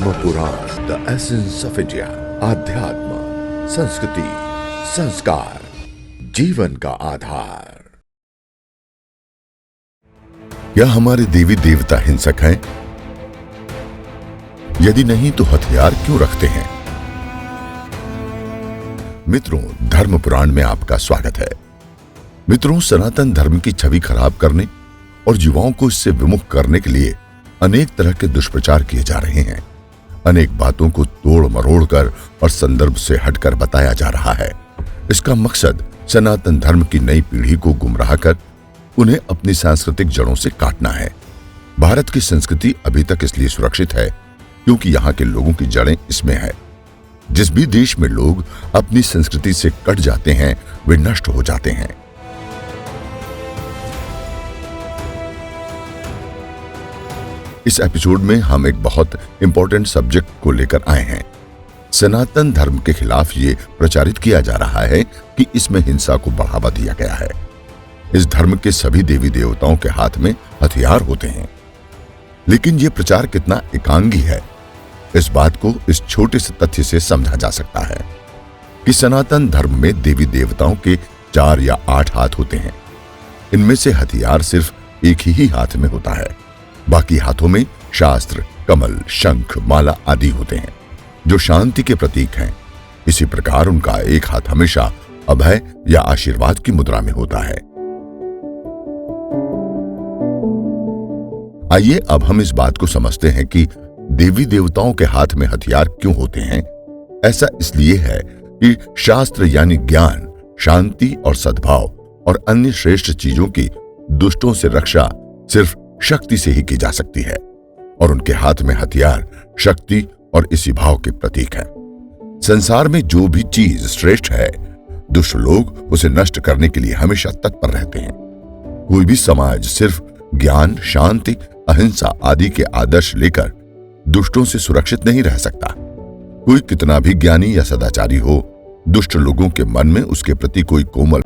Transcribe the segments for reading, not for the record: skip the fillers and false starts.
Padma Purana, the essence of India. आध्यात्म, संस्कृति, संस्कार, जीवन का आधार। क्या हमारे देवी देवता हिंसक हैं? यदि नहीं तो हथियार क्यों रखते हैं? मित्रों, धर्म पुराण में आपका स्वागत है। मित्रों, सनातन धर्म की छवि खराब करने और युवाओं को इससे विमुख करने के लिए अनेक तरह के दुष्प्रचार किए जा रहे हैं। अनेक बातों को तोड़ मरोड़ कर और संदर्भ से हटकर बताया जा रहा है। इसका मकसद सनातन धर्म की नई पीढ़ी को गुमराह कर उन्हें अपनी सांस्कृतिक जड़ों से काटना है। भारत की संस्कृति अभी तक इसलिए सुरक्षित है क्योंकि यहाँ के लोगों की जड़ें इसमें है। जिस भी देश में लोग अपनी संस्कृति से कट जाते हैं वे नष्ट हो जाते हैं। इस एपिसोड में हम एक बहुत इंपॉर्टेंट सब्जेक्ट को लेकर आए हैं। सनातन धर्म के खिलाफ ये प्रचारित किया जा रहा है कि इसमें हिंसा को बढ़ावा दिया गया है। इस धर्म के सभी देवी देवताओं के हाथ में हथियार होते हैं। लेकिन ये प्रचार कितना एकांगी है, इस बात को इस छोटे से तथ्य से समझा जा सकता है कि सनातन धर्म में देवी देवताओं के 4 या 8 हाथ होते हैं। इनमें से हथियार सिर्फ एक ही हाथ में होता है। बाकी हाथों में शास्त्र, कमल, शंख, माला आदि होते हैं जो शांति के प्रतीक हैं। इसी प्रकार उनका एक हाथ हमेशा अभय या आशीर्वाद की मुद्रा में होता है। आइए अब हम इस बात को समझते हैं कि देवी देवताओं के हाथ में हथियार क्यों होते हैं। ऐसा इसलिए है कि शास्त्र यानी ज्ञान, शांति और सद्भाव और अन्य श्रेष्ठ चीजों की दुष्टों से रक्षा सिर्फ शक्ति से ही की जा सकती है और उनके हाथ में हथियार शक्ति और इसी भाव के प्रतीक है। संसार में जो भी चीज श्रेष्ठ है, दुष्ट लोग उसे नष्ट करने के लिए हमेशा तत्पर रहते हैं। कोई भी समाज सिर्फ ज्ञान, शांति, अहिंसा आदि के आदर्श लेकर दुष्टों से सुरक्षित नहीं रह सकता। कोई कितना भी ज्ञानी या सदाचारी हो, दुष्ट लोगों के मन में उसके प्रति कोई कोमल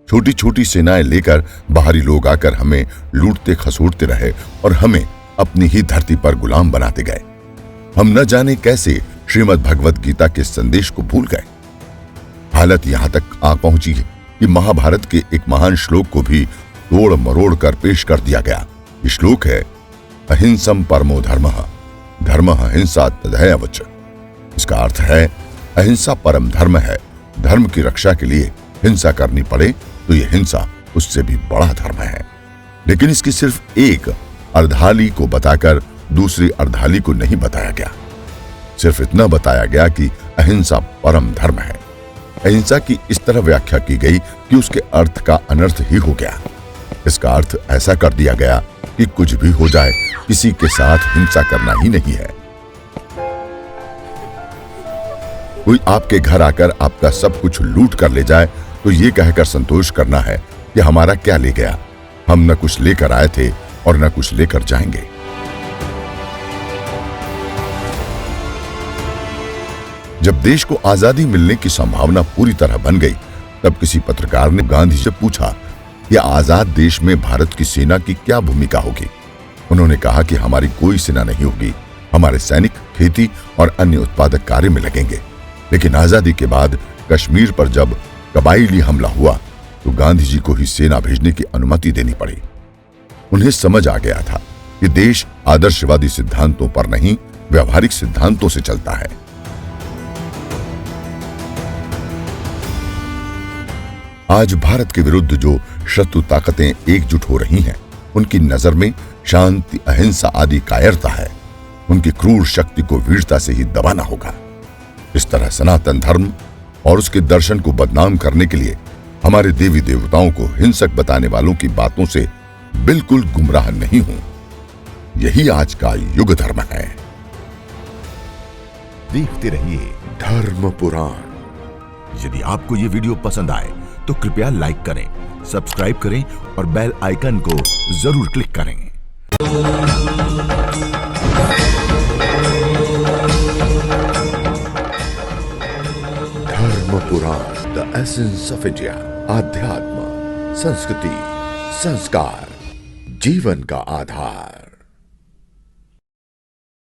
छोटी छोटी सेनाएं लेकर बाहरी लोग आकर हमें लूटते खसोटते रहे और हमें अपनी ही धरती पर गुलाम बनाते गए। हम न जाने कैसे श्रीमद् भगवत गीता के संदेश को भूल गए। हालत यहां तक आ पहुंची है कि महाभारत के एक महान श्लोक को भी तोड़ मरोड़ कर पेश कर दिया गया। ये श्लोक है, अहिंसम परमो धर्मः, धर्मः हिंसा तदैव च। इसका अर्थ है, अहिंसा परम धर्म है। धर्म की रक्षा के लिए हिंसा करनी पड़े तो यह हिंसा उससे भी बड़ा धर्म है। लेकिन इसकी सिर्फ एक अर्धाली को बताकर दूसरी अर्धाली को नहीं बताया गया। सिर्फ इतना बताया गया कि अहिंसा परम धर्म है। अहिंसा की इस तरह व्याख्या की गई कि उसके अर्थ का अनर्थ ही हो गया। इसका अर्थ ऐसा कर दिया गया कि कुछ भी हो जाए, किसी के साथ हिंसा करना ही नहीं है। कोई आपके घर आकर आपका सब कुछ लूट कर ले जाए तो ये कहकर संतोष करना है कि हमारा क्या ले गया, हम न कुछ लेकर आए थे और न कुछ लेकर जाएंगे। जब देश को आजादी मिलने की संभावना पूरी तरह बन गई, तब किसी पत्रकार ने गांधी से पूछा कि आजाद देश में भारत की सेना की क्या भूमिका होगी। उन्होंने कहा कि हमारी कोई सेना नहीं होगी, हमारे सैनिक खेती और अन्य उत्पादक कार्य में लगेंगे। लेकिन आजादी के बाद कश्मीर पर जब कबायली हमला हुआ तो गांधी जी को ही सेना भेजने की अनुमति देनी पड़ी। उन्हें समझ आ गया था कि देश आदर्शवादी सिद्धांतों पर नहीं, व्यवहारिक सिद्धांतों से चलता है। आज भारत के विरुद्ध जो शत्रु ताकतें एकजुट हो रही हैं, उनकी नजर में शांति, अहिंसा आदि कायरता है। उनकी क्रूर शक्ति को वीरता से ही दबाना होगा। इस तरह सनातन धर्म और उसके दर्शन को बदनाम करने के लिए हमारे देवी देवताओं को हिंसक बताने वालों की बातों से बिल्कुल गुमराह नहीं हूं। यही आज का युग धर्म है। देखते रहिए धर्म पुराण। यदि आपको ये वीडियो पसंद आए तो कृपया लाइक करें, सब्सक्राइब करें और बेल आइकन को जरूर क्लिक करें। धर्म पुराण, द एसेंस ऑफ इंडिया। आध्यात्म, संस्कृति, संस्कार, जीवन का आधार।